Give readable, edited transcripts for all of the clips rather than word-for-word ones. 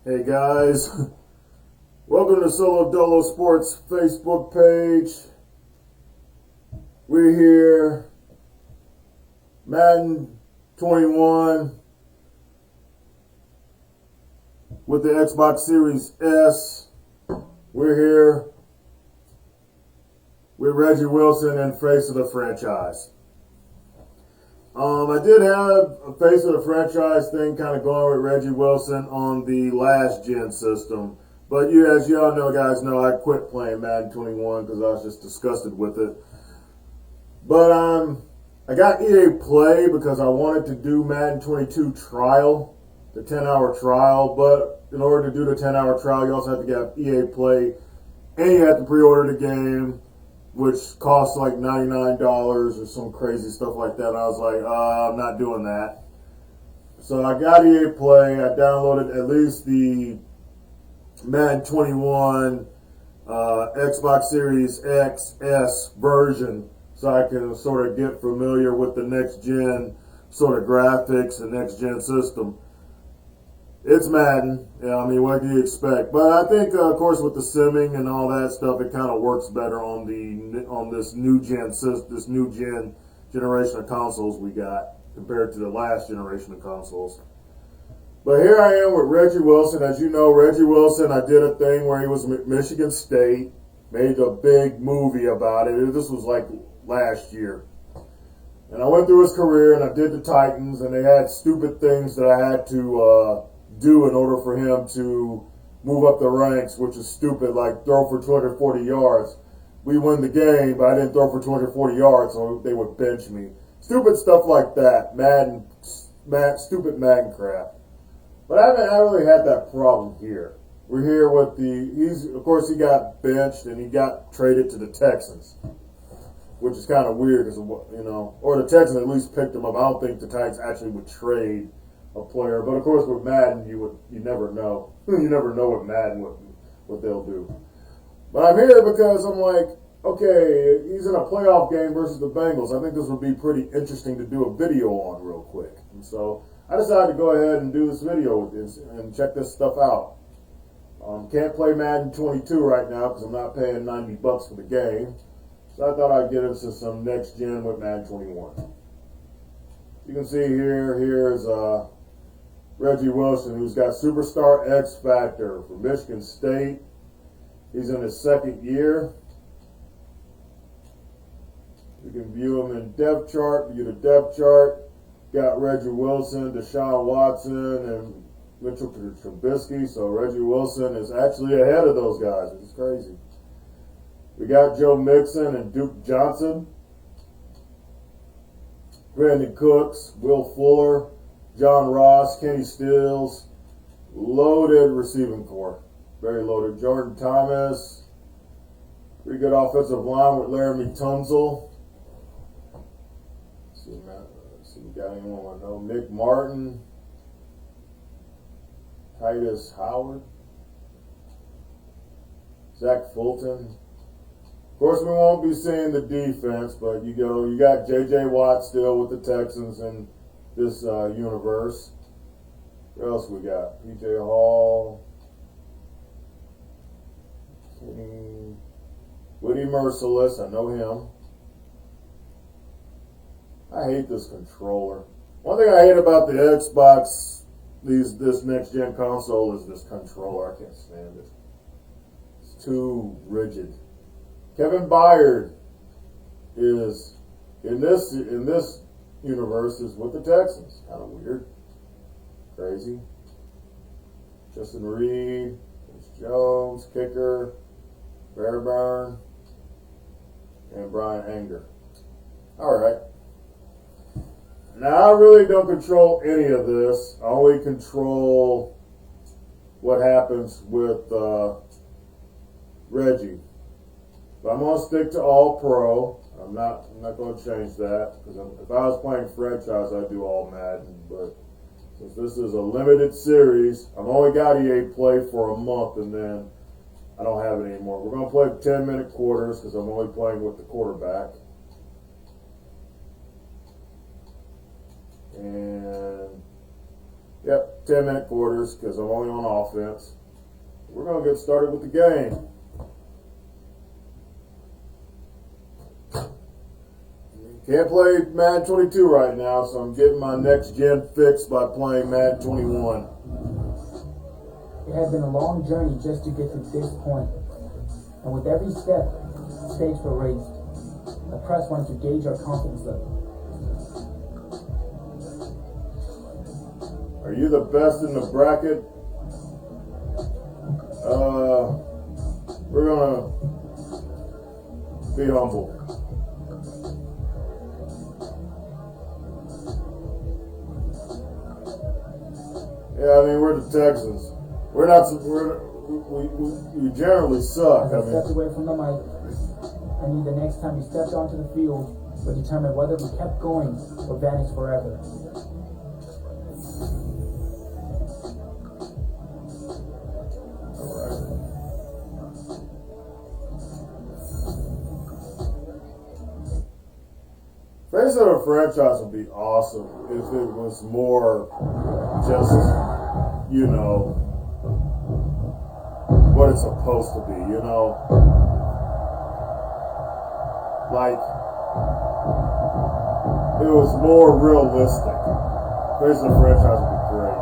Hey guys, welcome to Solo Dolo Sports Facebook page. We're here, Madden 21 with the Xbox Series S. We're here with Reggie Wilson and Face of the Franchise. I did have a Face of the Franchise thing kind of going with Reggie Wilson on the last gen system. But as you all know, guys know, I quit playing Madden 21 because I was just disgusted with it. But I got EA Play because I wanted to do Madden 22 trial, the 10-hour trial. But in order to do the 10-hour trial, you also have to get EA Play, and you have to pre-order the game, which costs like $99 or some crazy stuff like that. And I was like, I'm not doing that. So I got EA Play. I downloaded at least the Madden 21 Xbox Series X S version so I can sort of get familiar with the next gen sort of graphics and next gen system. It's Madden. Yeah, I mean, what do you expect? But I think, of course, with the simming and all that stuff, it kind of works better on this new gen generation of consoles we got compared to the last generation of consoles. But here I am with Reggie Wilson. As you know, Reggie Wilson, I did a thing where he was at Michigan State, made a big movie about it. This was like last year. And I went through his career and I did the Titans, and they had stupid things that I had to do in order for him to move up the ranks, which is stupid, like throw for 240 yards. We win the game, but I didn't throw for 240 yards, so they would bench me. Stupid stuff like that. Stupid Madden crap. But I haven't really had that problem here. We're here with of course he got benched and he got traded to the Texans, which is kind of weird because, or the Texans at least picked him up. I don't think the Titans actually would trade a player, but of course with Madden you never know. You never know with Madden what they'll do. But I'm here because I'm like, okay, he's in a playoff game versus the Bengals. I think this would be pretty interesting to do a video on real quick. And so I decided to go ahead and do this video with this and check this stuff out. Can't play Madden 22 right now because I'm not paying $90 for the game. So I thought I'd get into some next gen with Madden 21. You can see here's Reggie Wilson, who's got Superstar X Factor from Michigan State. He's in his second year. You can view him in depth chart, view the depth chart. Got Reggie Wilson, Deshaun Watson, and Mitchell Trubisky. So Reggie Wilson is actually ahead of those guys. It's crazy. We got Joe Mixon and Duke Johnson. Brandon Cooks, Will Fuller, John Ross, Kenny Stills. Loaded receiving corps. Very loaded. Jordan Thomas. Pretty good offensive line with Laramie Tunsil. Let's see, we got anyone I know. Nick Martin. Titus Howard. Zach Fulton. Of course, we won't be seeing the defense, but you got J.J. Watt still with the Texans in this universe. What else we got? P.J. Hall. Woody Merciless, I know him. I hate this controller. One thing I hate about the Xbox, this next gen console, is this controller. I can't stand it. It's too rigid. Kevin Byard is in this universe is with the Texans. Kind of weird, crazy. Justin Reed, Chris Jones, kicker, Fairburn, and Brian Anger. All right. Now I really don't control any of this. I only control what happens with Reggie. But I'm going to stick to all pro. I'm not going to change that because if I was playing franchise, I'd do all Madden. But since this is a limited series, I've only got EA Play for a month, and then I don't have it anymore. We're going to play 10-minute quarters because I'm only playing with the quarterback. And Yep, 10-minute quarters because I'm only on offense. We're going to get started with the game. Can't play Madden 22 right now, so I'm getting my next gen fix by playing Madden 21. It has been a long journey just to get to this point. And with every step, stakes were raised. The press wanted to gauge our confidence level. Are you the best in the bracket? We're gonna be humble. Yeah, I mean we're the Texans. We're not. We generally suck. As I stepped away from the mic, I knew the next time we stepped onto the field would determine whether we kept going or vanished forever. Face of the franchise would be awesome if it was more just, you know, what it's supposed to be, you know? Like, it was more realistic. Face of the franchise would be great.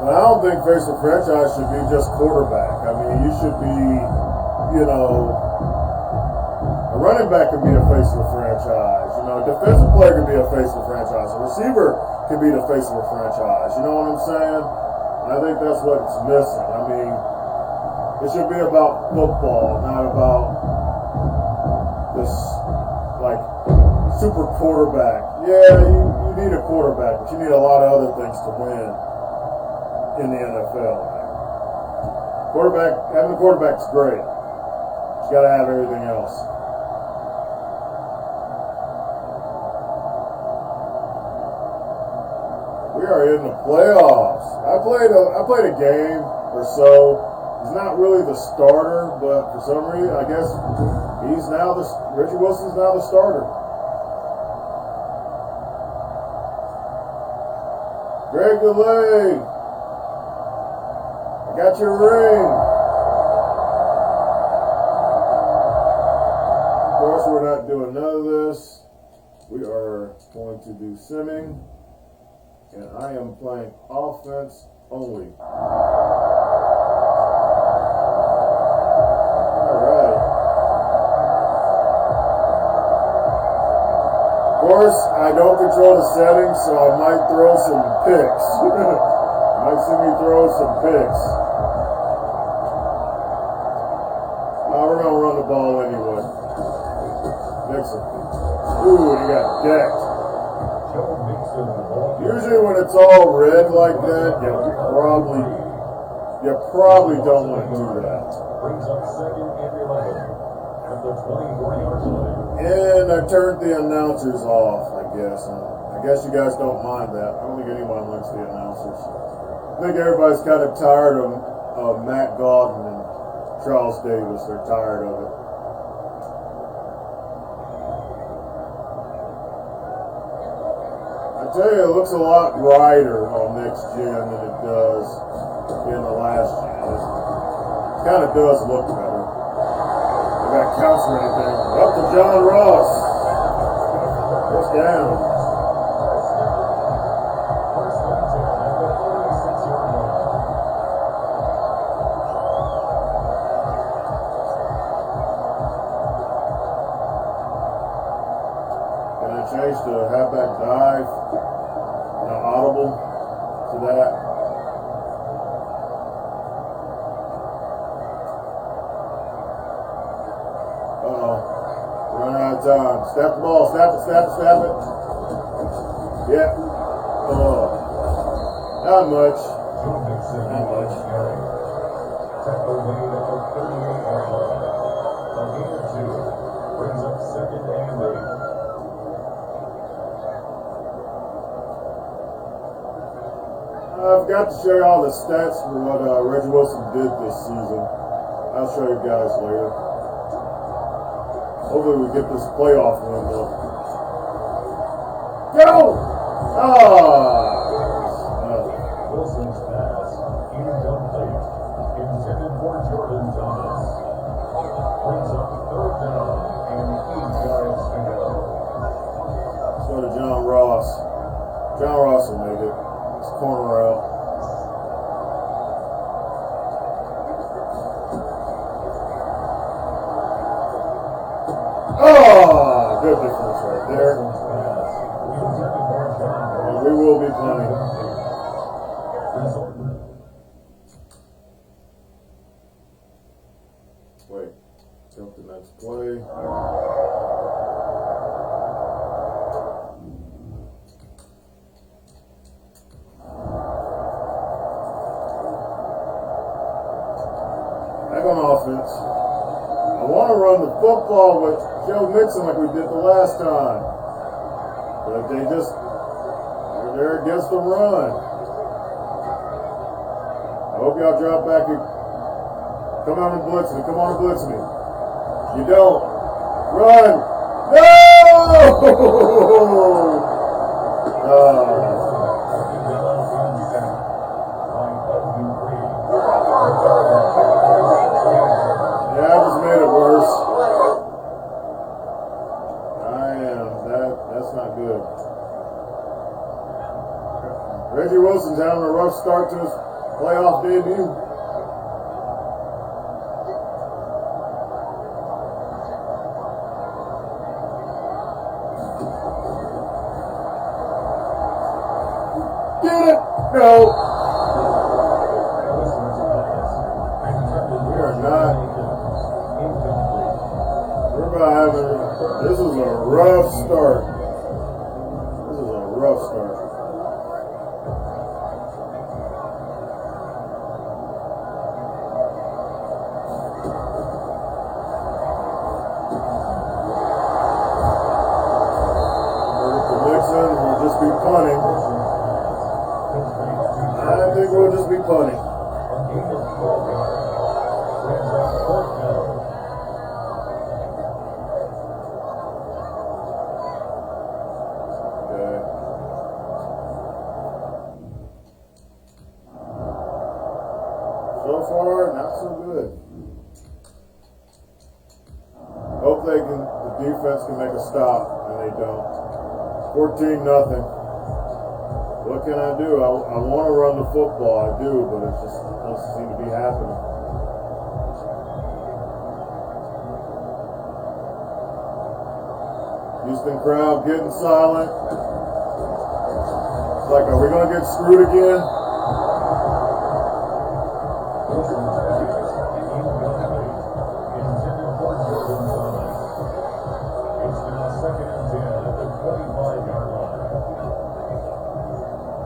But I don't think face of the franchise should be just quarterback. I mean, you should be, you know, a running back can be a face of the franchise. You know, a defensive player can be a face of the franchise. A receiver can be the face of the franchise. You know what I'm saying? And I think that's what it's missing. I mean, it should be about football, not about this, like, super quarterback. Yeah, you need a quarterback, but you need a lot of other things to win in the NFL. Having a quarterback is great. You got to have everything else. We are in the playoffs. I played a game or so. He's not really the starter, but for some reason, I guess Reggie Wilson's now the starter. Greg DeLay, I got your ring. Of course, we're not doing none of this. We are going to do simming. And I am playing offense only. Alright. Of course, I don't control the settings, so I might throw some picks. You might see me throw some picks. We're going to run the ball anyway. Mixon. Ooh, he got decked. Usually when it's all red like that, you probably don't want to do that. And I turned the announcers off, I guess. I guess you guys don't mind that. I don't think anyone likes the announcers. I think everybody's kind of tired of Matt Godwin and Charles Davis. They're tired of it. I tell you, it looks a lot brighter on next gen than it does in the last gen. It kind of does look better. I got counts or anything. Up to John Ross. First down. Can I change to halfback dive? Audible to that. Running out of time. Snap the ball. Snap it. Yeah. Not much. Brings up second and 8. I forgot to show you all the stats for what Reggie Wilson did this season. I'll show you guys later. Hopefully we get this playoff win though. Go! Wilson's pass, incomplete. Intended for Jordan Thomas. Brings up third down and 8 yards to go. Let's go to John Ross. John Ross will make it. It's corner out. Oh, good difference right there. And we will be punting. Wait, jump the next play. Back on offense. I want to run the football with Joe Mixon like we did the last time. But they're there against the run. I hope y'all drop back and come on and blitz me. Come on and blitz me. You don't. Run. No! Yeah, I just made it worse. That's not good. Reggie Wilson's having a rough start to his playoff debut. Get it! No! We are not. We're about having. This is a rough start. This is a rough start. We'll just be punting. I think we'll just be punting. Okay. So far, not so good. Hope the defense can make a stop, and they don't. 14-0. What can I do? I want to run the football. I do, but it just doesn't seem to be happening. Houston crowd getting silent. It's like, are we going to get screwed again?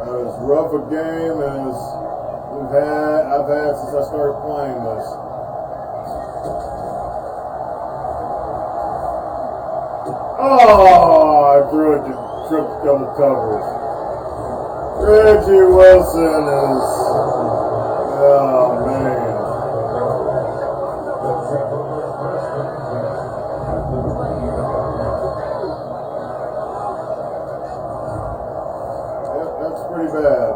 As rough a game as I've had since I started playing this. Oh, I threw it to triple double coverage. Reggie Wilson is, oh man. That's pretty bad.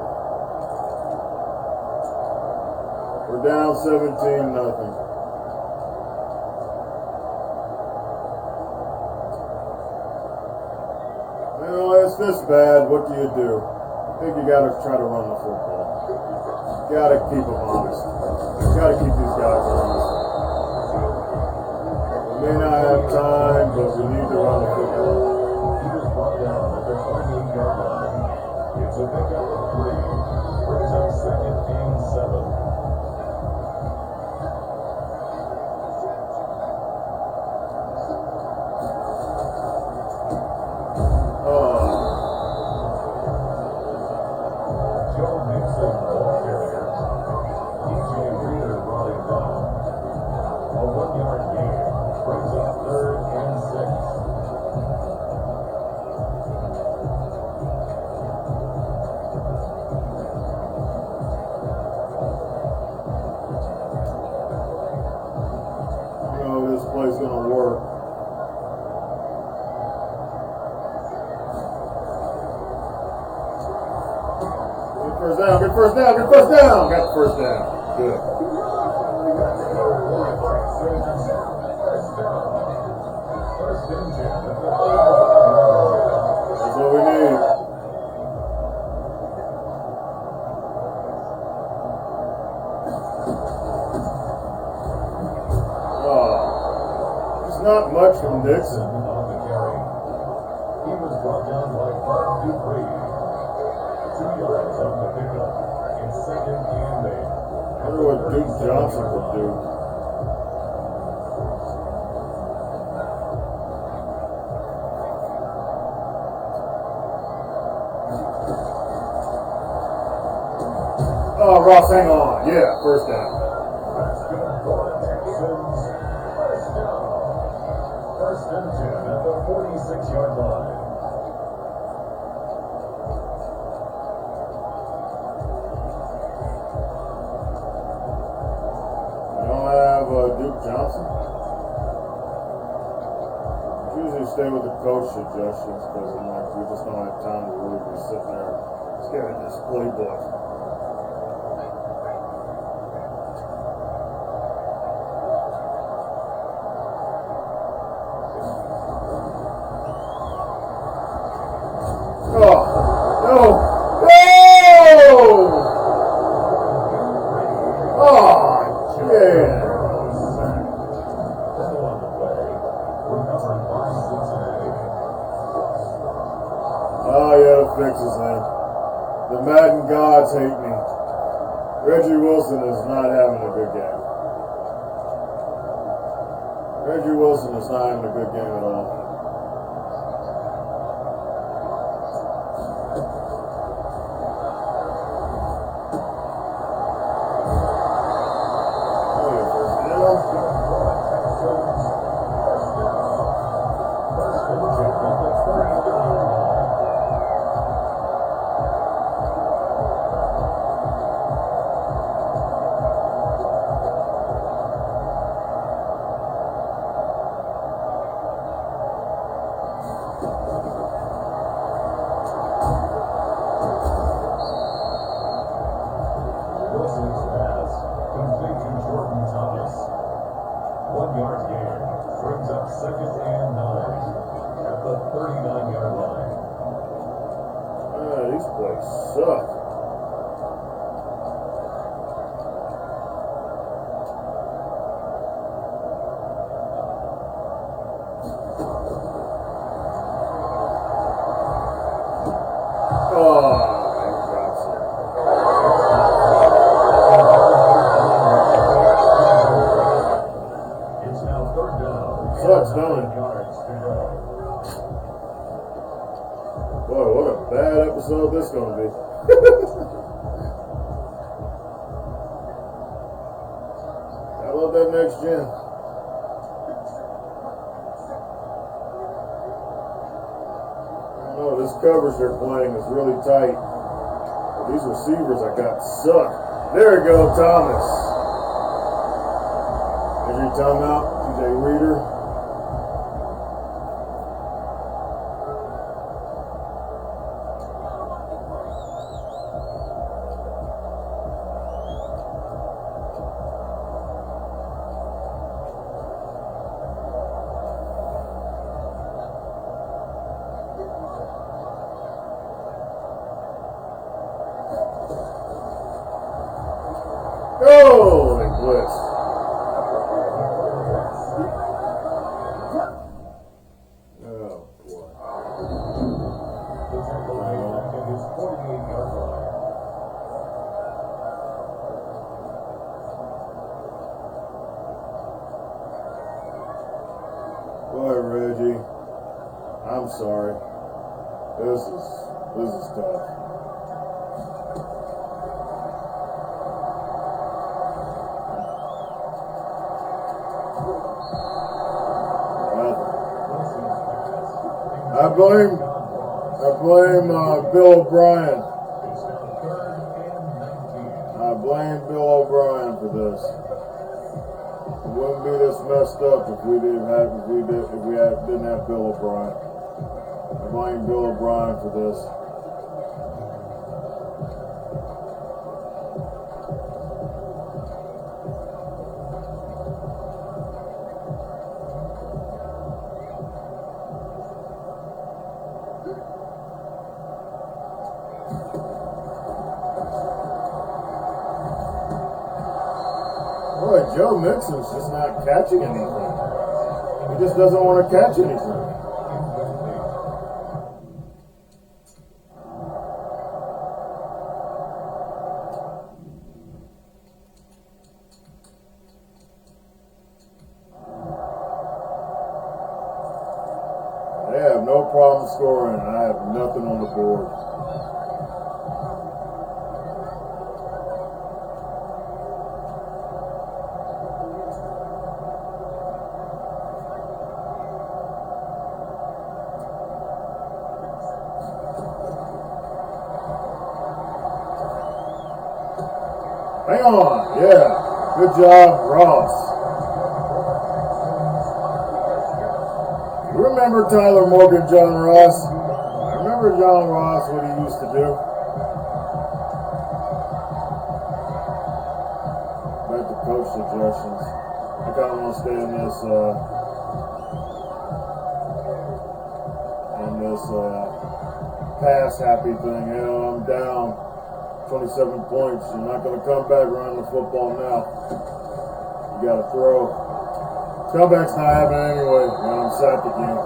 We're down 17-0. It's this bad. What do? I think you got to try to run the football. You got to keep them honest. You got to keep these guys honest. We may not have time, but we need to run the football. He was brought down at the 28-yard line. It's a pickup of 3. Brings up 2nd and 7. Play's gonna work. First down, get first down, get first down. Got the first down. Good. That's what we need. Not much from Dixon. On the carry. He was brought down by Bud Dupree. 2 yards on the pickup. It's second and 8. I wonder what Duke Johnson would do. Oh, Ross, hang on. Yeah, first down. That's good for the Texans. First and 10 at the 46-yard line. We don't have Duke Johnson. Usually stay with the coach suggestions because I'm like, we just don't have time to really be sitting there staring at this playbook. Fixes man. The Madden gods hate me. Reggie Wilson is not having a good game. Reggie Wilson is not having a good game at all. Boy, what a bad episode this is going to be. I love that next gen. Oh, this coverage they're playing is really tight. But these receivers I got suck. There you go, Thomas. Injury timeout, TJ Reader. Oh, they blitz. Oh, boy. The tackle made at his 48-yard line. Boy, Reggie, I'm sorry. This is tough. I blame Bill O'Brien. I blame Bill O'Brien for this. It wouldn't be this messed up if we didn't have Bill O'Brien. I blame Bill O'Brien for this. Yeah, Joe Mixon's just not catching anything. He just doesn't want to catch anything. They have no problem scoring. I have nothing on the board. Hang on. Yeah. Good job, Ross. Remember Tyler Morgan, John Ross? I remember John Ross, what he used to do. Back to coach suggestions. I kind of want to stay in this pass happy thing. You know, I'm down 27 points. You're not going to come back running the football now. You got to throw. Comeback's not happening anyway when I'm sacked again.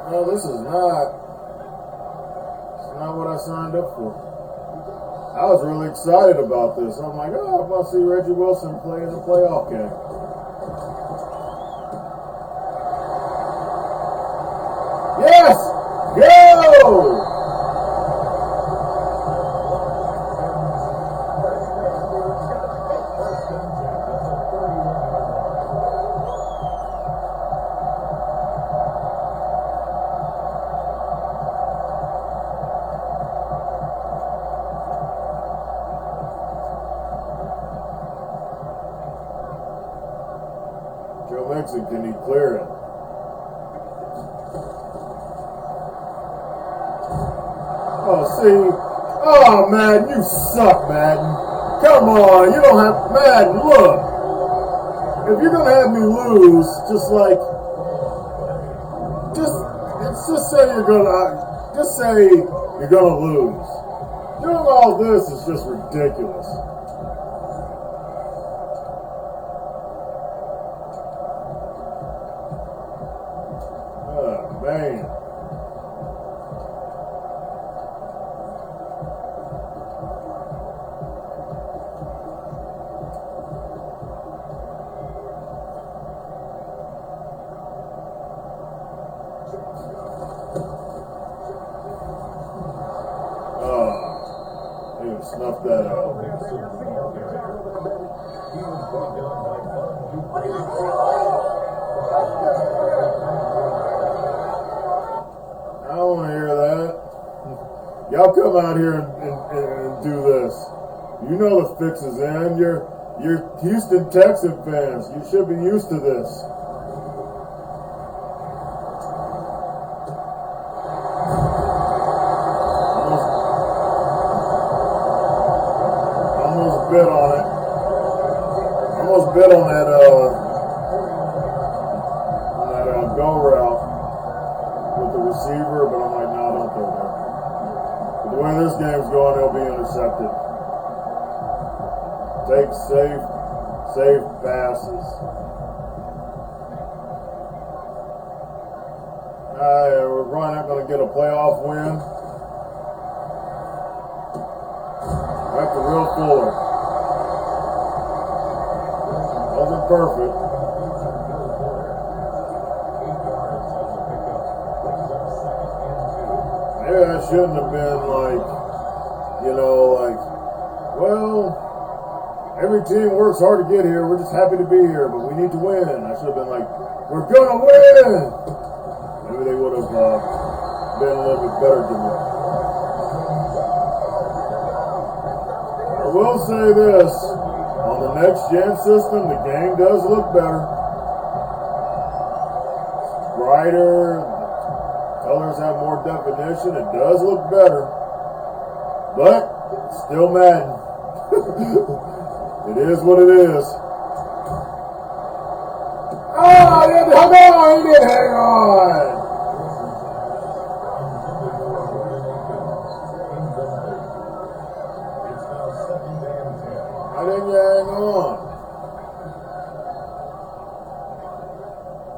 No, this is not what I signed up for. I was really excited about this. I'm like, oh, I'm going to see Reggie Wilson play in the playoff game. Yes! Go! Joe Mixon, can he clear it? Oh, see? Oh, Madden, you suck, Madden. Come on, you don't have... Madden, look. If you're going to have me lose, just say you're going to... Just say you're going to lose. Doing all this is just ridiculous. Oh, man. Snuff that out. I don't want to hear that. Y'all come out here and do this. You know the fix is in. You're Houston Texan fans. You should be used to this. Bet on it. Almost bet on that go route with the receiver, but I'm like, no, don't throw that. But the way this game's going, they'll be intercepted. Take safe passes. We're probably not going to get a playoff win. Back to Will Fuller. Wasn't perfect. Maybe I shouldn't have been well, every team works hard to get here. We're just happy to be here, but we need to win. I should have been like, we're gonna win. Maybe they would have been a little bit better than that. I will say this. On the next gen system, the game does look better. It's brighter. The colors have more definition. It does look better. But it's still Madden. It is what it is. Oh, he didn't hang on.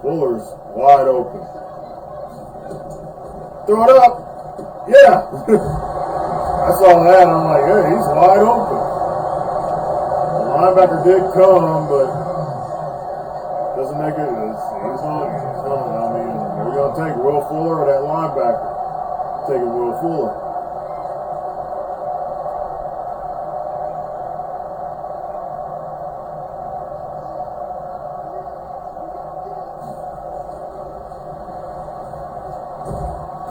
Fuller's wide open. Throw it up. Yeah. I saw that. I'm like, hey, he's wide open. The linebacker did come, but doesn't make it. He's on. I mean, are you going to take Will Fuller or that linebacker? Taking Will Fuller.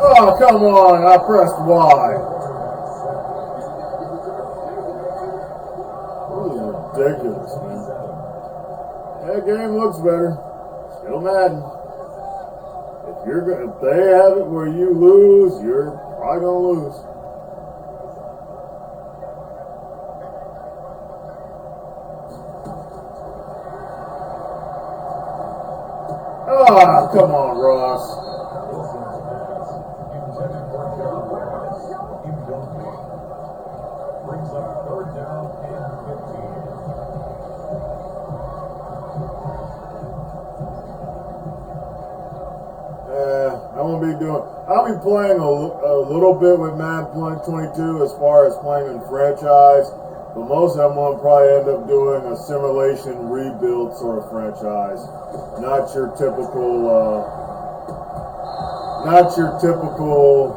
Oh, come on. I pressed Y. This is ridiculous, man. That game looks better. Still Madden. If they have it where you lose, you're probably gonna lose. Ah, come on, Ross. Brings up 3rd down and 15. I'll be playing a little bit with Madden 22 as far as playing in franchise, but most of them will probably end up doing a simulation rebuild sort of franchise. Not your typical, not your typical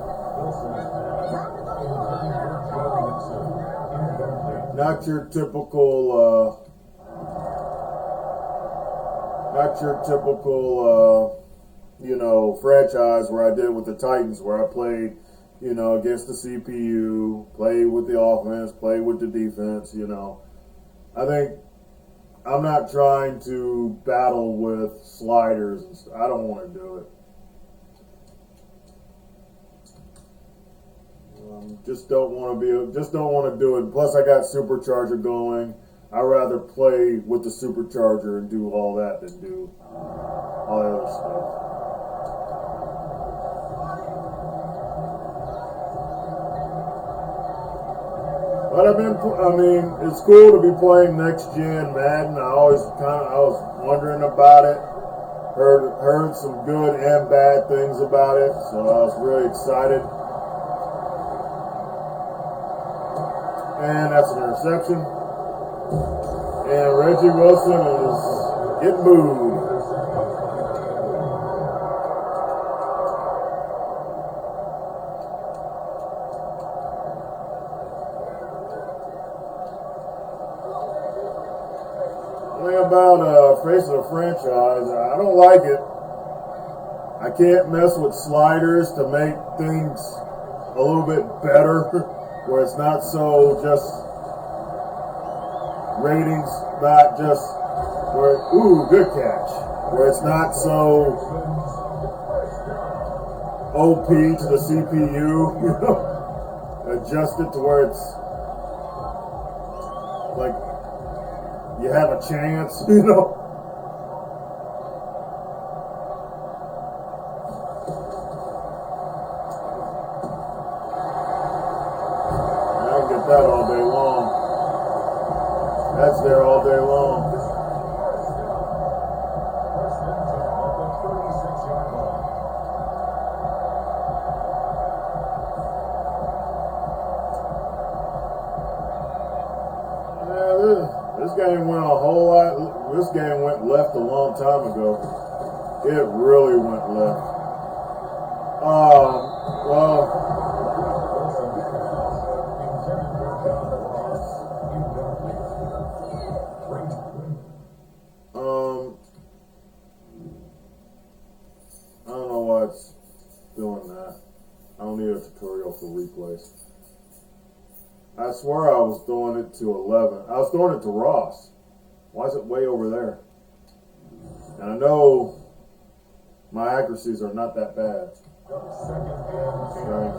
you know, franchise where I did with the Titans, where I played, you know, against the CPU, played with the offense, played with the defense, you know. I think I'm not trying to battle with sliders and stuff. I don't want to do it. Just don't want to do it. Plus, I got Supercharger going. I'd rather play with the Supercharger and do all that than do all the other stuff. But it's cool to be playing next gen Madden. I was wondering about it. Heard some good and bad things about it, so I was really excited. And that's an interception. And Reggie Wilson is getting booed. The thing about facing a franchise, I don't like it. I can't mess with sliders to make things a little bit better, where it's not so just ratings, not just where, ooh, good catch, where it's not so OP to the CPU, you know, adjust it to where it's like you have a chance, you know. That all day long. That's there all day long. This game went a whole lot. This game went left a long time ago. It really went left. Well. I don't know why it's doing that. I don't need a tutorial for replays. I swear I was doing it to 11. I was doing it to Ross. Why is it way over there? And I know my accuracies are not that bad. Strange.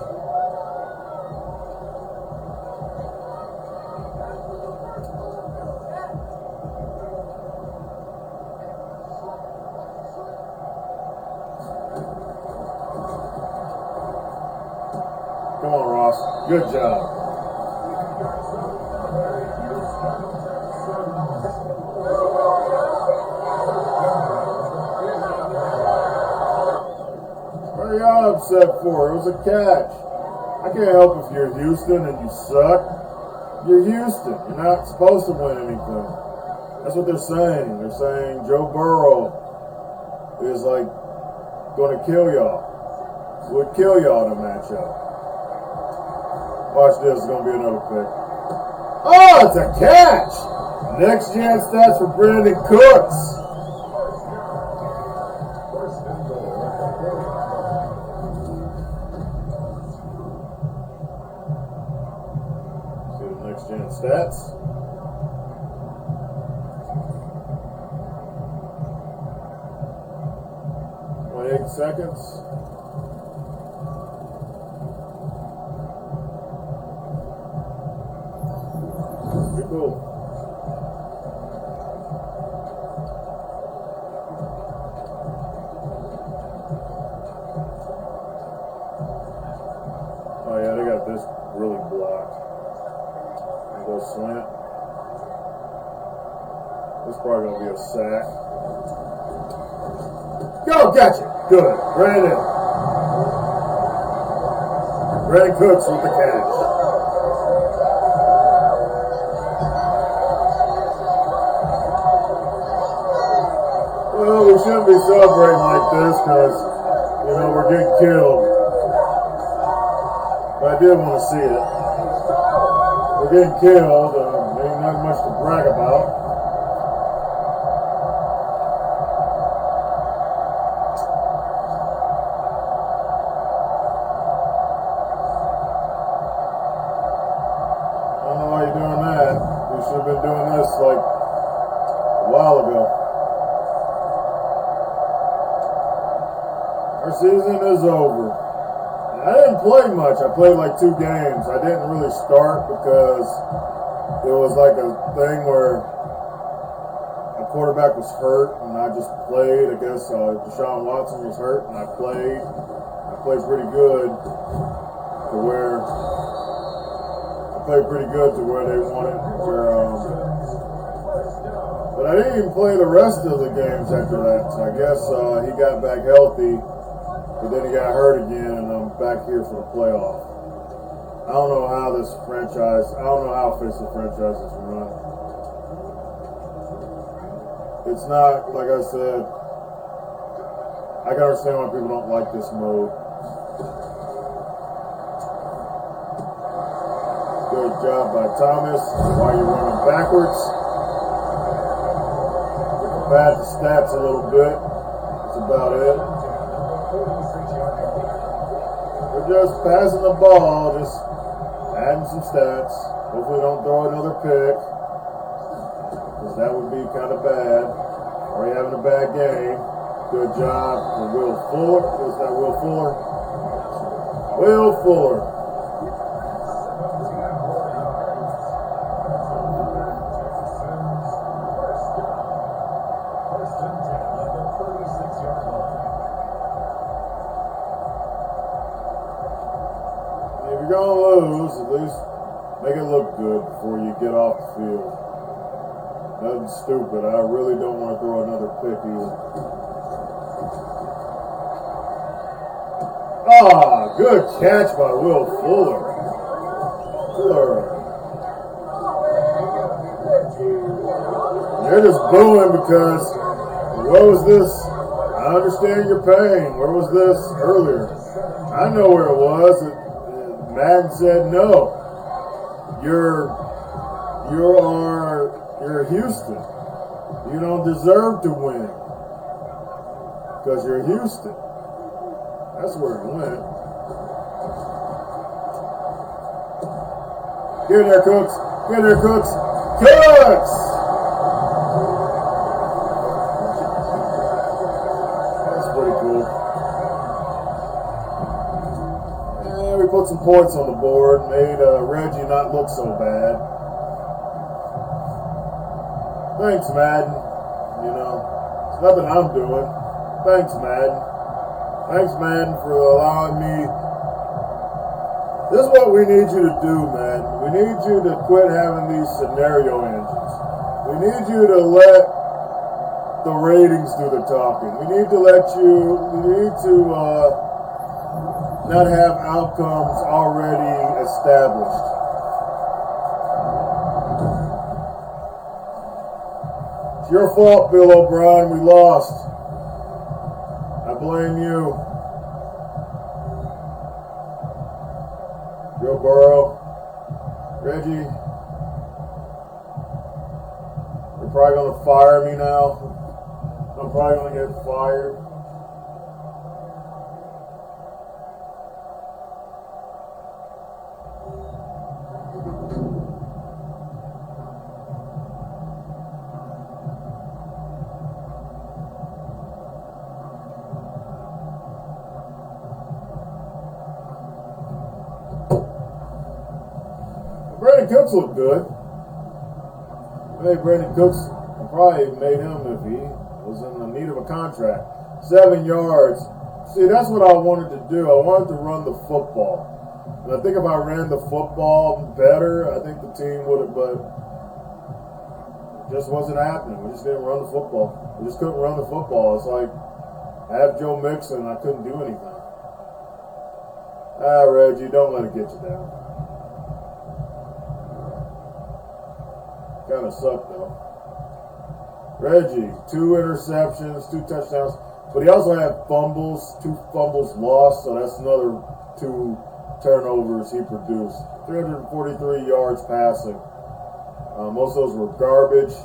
Come on, Ross. Good job. not upset for. It was a catch. I can't help if you're Houston and you suck. You're Houston. You're not supposed to win anything. That's what they're saying. They're saying Joe Burrow is like going to kill y'all. Would kill y'all in a matchup. Watch this. It's going to be another pick. Oh, it's a catch. Next gen stats for Brandon Cooks. Next gen stats. Eight seconds. Pretty cool. Oh yeah, they got this really blocked. Go slant. This is probably gonna be a sack. Go, gotcha. Good. Brandon. Brandon Cooks with the catch. Well, we shouldn't be celebrating like this because, you know, we're getting killed. But I did want to see it. We're getting killed. Ain't not much to brag about. I don't know why you're doing that. We should have been doing this like a while ago. Our season is over. I didn't play much. I played like 2 games. I didn't really start because it was like a thing where a quarterback was hurt and I just played. I guess Deshaun Watson was hurt and I played. I played pretty good to where they wanted. But I didn't even play the rest of the games after that. So I guess he got back healthy. But then he got hurt again, and I'm back here for the playoff. I don't know how this franchise, I don't know how offensive franchises run. It's not, like I said, I can understand why people don't like this mode. Good job by Thomas. While you're running backwards. We can pad the stats a little bit. That's about it. We're just passing the ball, just adding some stats. Hopefully don't throw another pick, because that would be kind of bad. Already having a bad game. Good job for Will Fuller. Was that Will Fuller? Will Fuller. If you're going to lose, at least make it look good before you get off the field. Nothing stupid. I really don't want to throw another pick either. Ah, good catch by Will Fuller. They're just booing because, where was this? I understand your pain. Where was this earlier? I know where it was. Madden said no. You're Houston. You don't deserve to win because you're Houston. That's where it went. Get in there, Cooks. Get in there, Cooks. Cooks! That's pretty cool. And we put some points on the board. Made Reggie not look so bad. Thanks, Madden. You know, it's nothing I'm doing. Thanks, Madden. Thanks, Madden, for allowing me. This is what we need you to do, Madden. We need you to quit having these scenario engines. We need you to let the ratings do the talking. We need to not have outcomes already established. It's your fault, Bill O'Brien. We lost. I blame you. Joe Burrow. Reggie. You're probably going to fire me now. I'm probably going to get fired. Brandon Cooks looked good. I think Brandon Cooks probably made him if he was in the need of a contract. 7 yards. See, that's what I wanted to do. I wanted to run the football. And I think if I ran the football better, I think the team would have, but it just wasn't happening. We just didn't run the football. We just couldn't run the football. It's like, I have Joe Mixon and I couldn't do anything. Reggie, don't let it get you down. Kind of sucked though. Reggie, 2 interceptions, 2 touchdowns, but he also had fumbles, 2 fumbles lost, so that's another 2 turnovers he produced. 343 yards passing. Most of those were garbage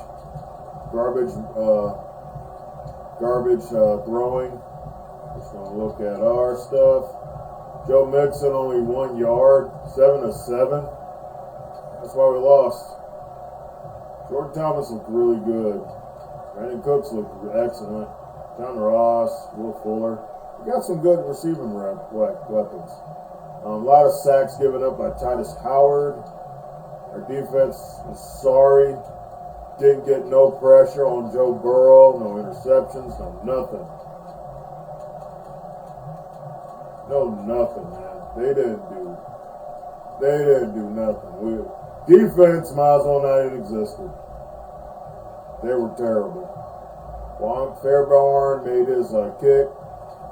throwing. Just gonna look at our stuff. Joe Mixon only 1 yard, 7 of 7. That's why we lost. Jordan Thomas looked really good. Brandon Cooks looked excellent. John Ross, Will Fuller. We got some good receiving weapons. A lot of sacks given up by Titus Howard. Our defense is sorry. Didn't get no pressure on Joe Burrow. No interceptions. No nothing. No nothing, man. They didn't do nothing. Defense might as well not even existed. They were terrible. Juan Fairbairn made his kick.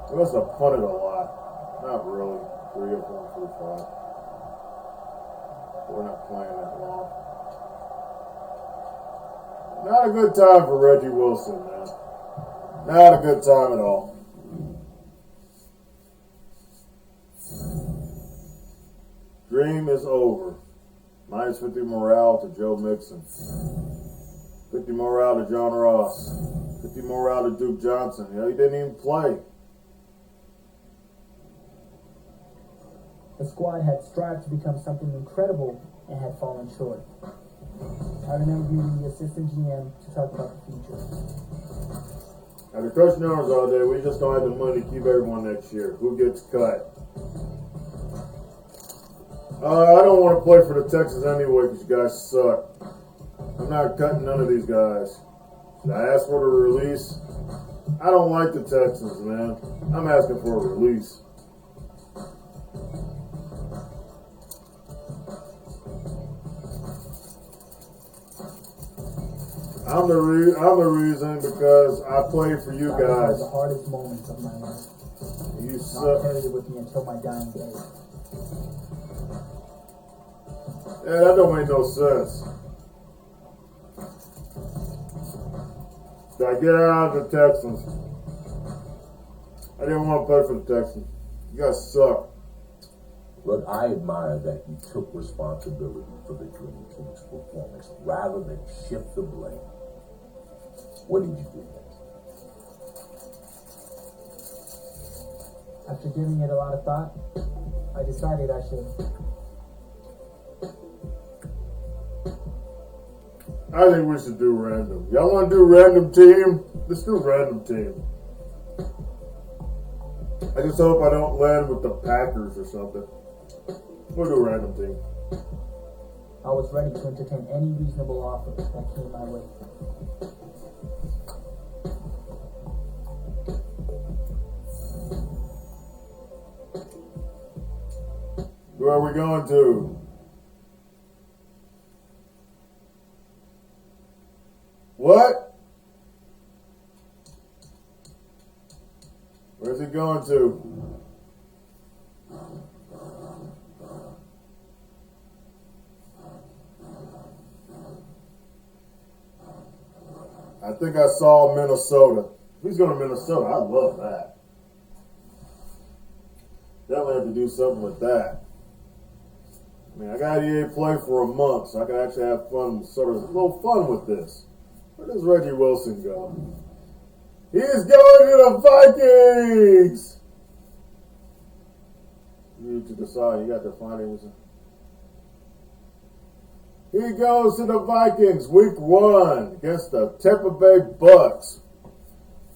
He must have punted a lot. Not really. 3 of 1 through 5. We're not playing that long. Not a good time for Reggie Wilson, man. Not a good time at all. Dream is over. Minus 50 morale to Joe Mixon. 50 morale to John Ross. 50 morale to Duke Johnson. You know, he didn't even play. The squad had strived to become something incredible and had fallen short. I remember meeting the assistant GM to talk about the future. After coaching hours all day, we just don't have the money to keep everyone next year. Who gets cut? I don't want to play for the Texans anyway because you guys suck. I'm not cutting none of these guys. Should I ask for a release? I don't like the Texans, man. I'm asking for a release. I'm the reason because I played for you guys. The hardest moments of my life. You I'll suck. carry it with me until my dying day. Yeah, that don't make no sense. Gotta get out of the Texans. I didn't want to play for the Texans. You guys suck. Look, I admire that you took responsibility for the Dream Team's performance rather than shift the blame. What did you do? After giving it a lot of thought, I decided I should. I think we should do random. Y'all want to do random team? Let's do random team. I just hope I don't land with the Packers or something. We'll do random team. I was ready to entertain any reasonable offer that came my way. Where are we going to? What? Where's he going to? think I saw Minnesota. If he's going to Minnesota, I love that. Definitely have to do something with that. I mean, I got EA Play for a month, so I can actually have fun, sort of a little fun with this. Where does Reggie Wilson go? He's going to the Vikings! You need to decide. You got to find him. He goes to the Vikings week 1 against the Tampa Bay Bucks.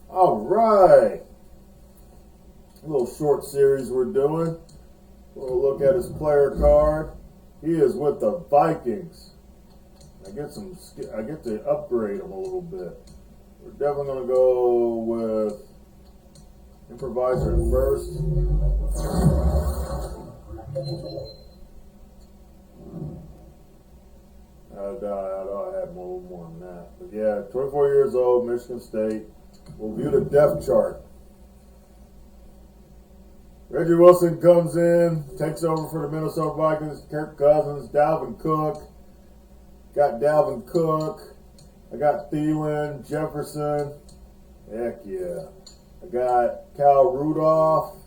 All right. A little short series we're doing. We'll look at his player card. He is with the Vikings. I get to upgrade him a little bit. We're definitely going to go with improviser at first. I had more than that. But yeah, 24 years old, Michigan State. We'll view the depth chart. Reggie Wilson comes in, takes over for the Minnesota Vikings. Kirk Cousins, Dalvin Cook. Got Dalvin Cook. I got Thielen, Jefferson. Heck yeah. I got Kyle Rudolph.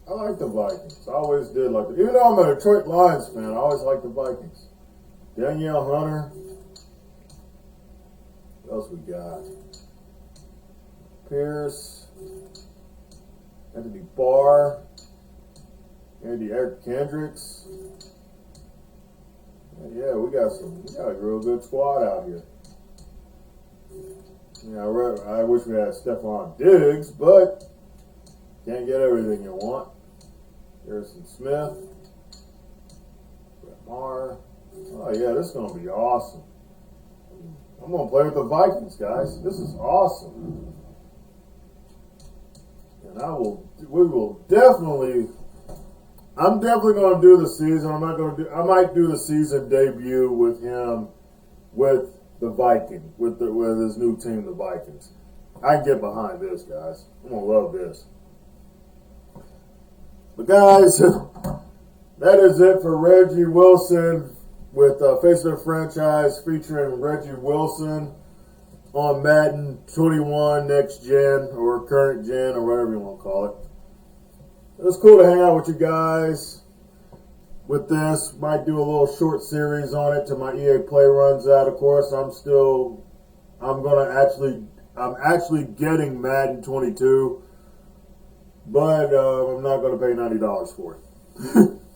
I like the Vikings. I always did like them. Even though I'm a Detroit Lions fan, I always like the Vikings. Danielle Hunter. What else we got? Pierce. Anthony Barr. Eric Kendricks. Yeah, we got a real good squad out here. Yeah, I wish we had Stephon Diggs, but can't get everything you want. Harrison Smith. Brett Maher. Oh yeah, this is gonna be awesome. I'm gonna play with the Vikings, guys. This is awesome. And I'm definitely going to do the season. I might do the season debut with him, with the Vikings, with his new team, the Vikings. I can get behind this, guys. I'm going to love this. But guys, that is it for Reggie Wilson with Face of the Franchise featuring Reggie Wilson on Madden 21 next gen or current gen or whatever you want to call it. It was cool to hang out with you guys with this. Might do a little short series on it till my EA Play runs out. Of course, I'm actually getting Madden 22, but I'm not going to pay $90 for it.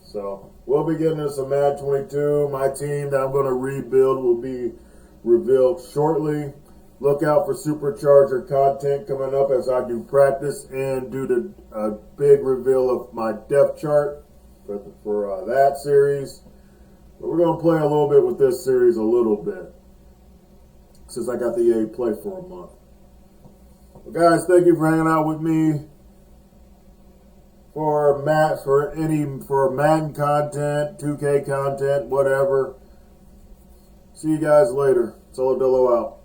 So we'll be getting into some Madden 22. My team that I'm going to rebuild will be revealed shortly. Look out for Supercharger content coming up as I do practice and do the big reveal of my depth chart for that series. But we're going to play a little bit with this series a little bit since I got the EA Play for a month. Well, guys, thank you for hanging out with me for Madden content, 2K content, whatever. See you guys later. Solardillo out.